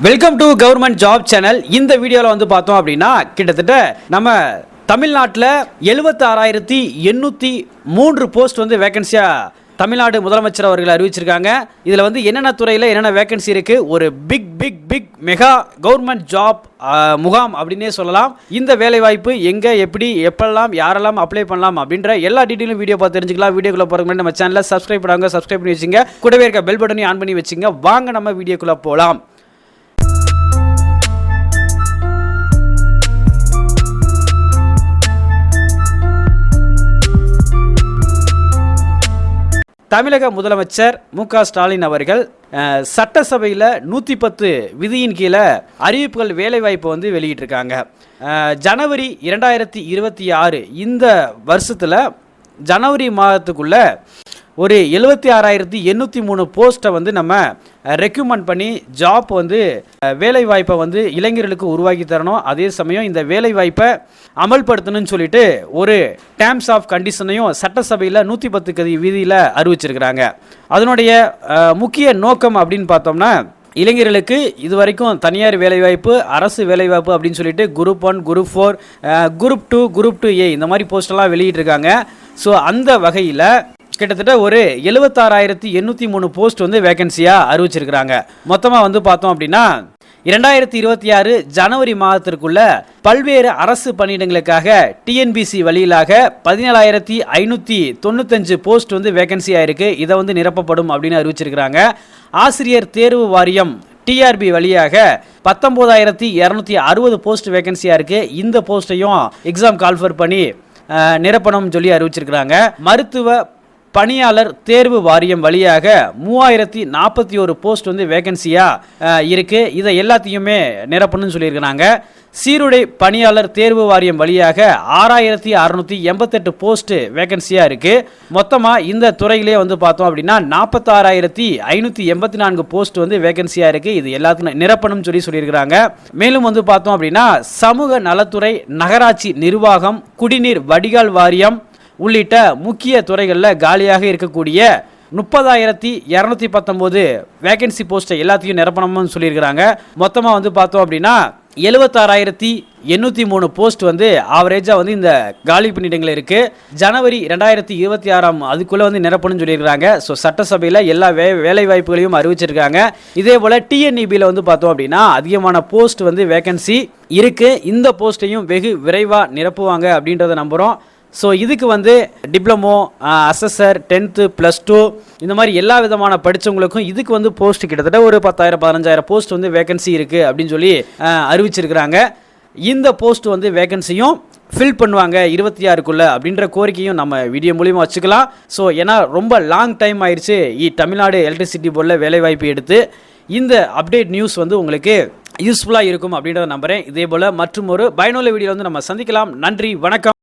Welcome to government job channel. இந்த வீடியோவில் வந்து பார்த்தோம் அப்படின்னா கிட்டத்தட்ட நம்ம தமிழ்நாட்டில் 76,803 போஸ்ட் வந்து வேகன்சியாக தமிழ்நாடு முதலமைச்சர் அவர்கள் அறிவிச்சிருக்காங்க. இதில் வந்து என்னென்ன துறையில் என்னென்ன வேகன்சி இருக்குது, ஒரு பிக் மெகா கவர்மெண்ட் ஜாப் முகாம் அப்படின்னே சொல்லலாம். இந்த வேலைவாய்ப்பு எங்கே, எப்படி, எப்பெல்லாம், யாரெல்லாம் அப்ளை பண்ணலாம் அப்படின்ற எல்லா டீட்டெயிலும் வீடியோ பார்த்து தெரிஞ்சுக்கலாம். வீடியோக்குள்ளே போகிறதுக்கு முன்னாடி நம்ம சேனலில் சப்ஸ்கிரைப் பண்ணாங்க, சப்ஸ்கிரைப் பண்ணி வச்சுங்க. கூடவே இருக்க பெல் பட்டனையும் ஆன் பண்ணி வச்சுங்க. வாங்க நம்ம வீடியோக்குள்ளே போகலாம். தமிழக முதலமைச்சர் மு.க. ஸ்டாலின் அவர்கள் சட்டசபையில் 110 விதியின் கீழே அறிவிப்புகள் வேலைவாய்ப்பு வந்து வெளியிட்டிருக்காங்க. ஜனவரி 2026 இந்த வருஷத்தில் ஜனவரி மாதத்துக்குள்ள ஒரு 76,803 போஸ்ட்டை வந்து நம்ம ரெக்யூமெண்ட் பண்ணி ஜாப் வந்து வேலைவாய்ப்பை வந்து இளைஞர்களுக்கு உருவாக்கி தரணும். அதே சமயம் இந்த வேலைவாய்ப்பை அமல்படுத்தணும்னு சொல்லிட்டு ஒரு டேர்ம்ஸ் ஆஃப் கண்டிஷனையும் சட்டசபையில் 110 விதியில் அறிவிச்சிருக்கிறாங்க. அதனுடைய முக்கிய நோக்கம் அப்படின்னு பார்த்தோம்னா, இளைஞர்களுக்கு இது வரைக்கும் தனியார் வேலைவாய்ப்பு, அரசு வேலைவாய்ப்பு அப்படின்னு சொல்லிட்டு group 1, group 4, group 2, group 2A இந்த மாதிரி போஸ்டெல்லாம் வெளியிட்டிருக்காங்க. ஸோ அந்த வகையில் கிட்டத்தட்ட ஒரு 76,803 போஸ்ட் வந்து வேகன்சியாக அறிவிச்சிருக்கிறாங்க. மொத்தமாக வந்து பார்த்தோம் அப்படின்னா 2026 ஜனவரி மாதத்திற்குள்ள பல்வேறு அரசு பணியிடங்களுக்காக டிஎன்பிசி வழியிலாக 17,595 போஸ்ட் வந்து வேகன்சியாக இருக்குது. இதை வந்து நிரப்பப்படும் அப்படின்னு அறிவிச்சிருக்கிறாங்க. ஆசிரியர் தேர்வு வாரியம் டிஆர்பி வழியாக 19,260 போஸ்ட் வேகன்சியாக இருக்குது. இந்த போஸ்ட்டையும் எக்ஸாம் கால்ஃபர் பண்ணி நிரப்பணும் சொல்லி அறிவிச்சிருக்கிறாங்க. மருத்துவ பணியாளர் தேர்வு வாரியம் வழியாக 3,041 போஸ்ட் வந்து வேகன்சியாக இருக்குது. இதை எல்லாத்தையுமே நிரப்பணும்னு சொல்லியிருக்கிறாங்க. சீருடை பணியாளர் தேர்வு வாரியம் வழியாக 6,688 போஸ்ட் வேகன்சியாக இருக்குது. மொத்தமாக இந்த துறையிலே வந்து பார்த்தோம் அப்படின்னா 46,584 போஸ்ட் வந்து வேகன்சியாக இருக்குது. இது எல்லாத்துக்கும் நிரப்பணும்னு சொல்லியிருக்கிறாங்க. மேலும் வந்து பார்த்தோம் அப்படின்னா சமூக நலத்துறை, நகராட்சி நிர்வாகம், குடிநீர் வடிகால் வாரியம் உள்ளிட்ட முக்கிய துறைகளில் காலியாக இருக்கக்கூடிய 30,219 வேகன்சி போஸ்ட்டை எல்லாத்தையும் நிரப்பணும்னு சொல்லியிருக்கிறாங்க. மொத்தமாக வந்து பார்த்தோம் அப்படின்னா 76,803 போஸ்ட் வந்து ஆவரேஜாக வந்து இந்த காலி பணியிடங்கள் இருக்குது. ஜனவரி 2026 அதுக்குள்ளே வந்து நிரப்பணும்னு சொல்லியிருக்கிறாங்க. ஸோ சட்டசபையில் எல்லா வேலை வாய்ப்புகளையும் அறிவிச்சிருக்காங்க. இதே போல் டிஎன்இபியில் வந்து பார்த்தோம் அப்படின்னா அதிகமான போஸ்ட் வந்து வேகன்சி இருக்குது. இந்த போஸ்ட்டையும் வெகு விரைவாக நிரப்புவாங்க அப்படின்றத நம்புகிறோம். ஸோ இதுக்கு வந்து டிப்ளமோ, அசஸர், 10th, +2 இந்த மாதிரி எல்லா விதமான படித்தவங்களுக்கும் இதுக்கு வந்து போஸ்ட் கிட்டத்தட்ட ஒரு 10,000 15,000 போஸ்ட் வந்து வேகன்சி இருக்குது அப்படின்னு சொல்லி அறிவிச்சிருக்கிறாங்க. இந்த போஸ்ட் வந்து வேகன்சியும் ஃபில் பண்ணுவாங்க 26க்குள்ள அப்படின்ற கோரிக்கையும் நம்ம வீடியோ மூலியமாக வச்சுக்கலாம். ஸோ ஏன்னா ரொம்ப லாங் டைம் ஆயிடுச்சு தமிழ்நாடு எலக்ட்ரிசிட்டி போர்டில் வேலைவாய்ப்பு எடுத்து. இந்த அப்டேட் நியூஸ் வந்து உங்களுக்கு யூஸ்ஃபுல்லாக இருக்கும் அப்படின்றத நம்புகிறேன். இதே போல் மற்றும் ஒரு பயனுள்ள வீடியோ வந்து நம்ம சந்திக்கலாம். நன்றி, வணக்கம்.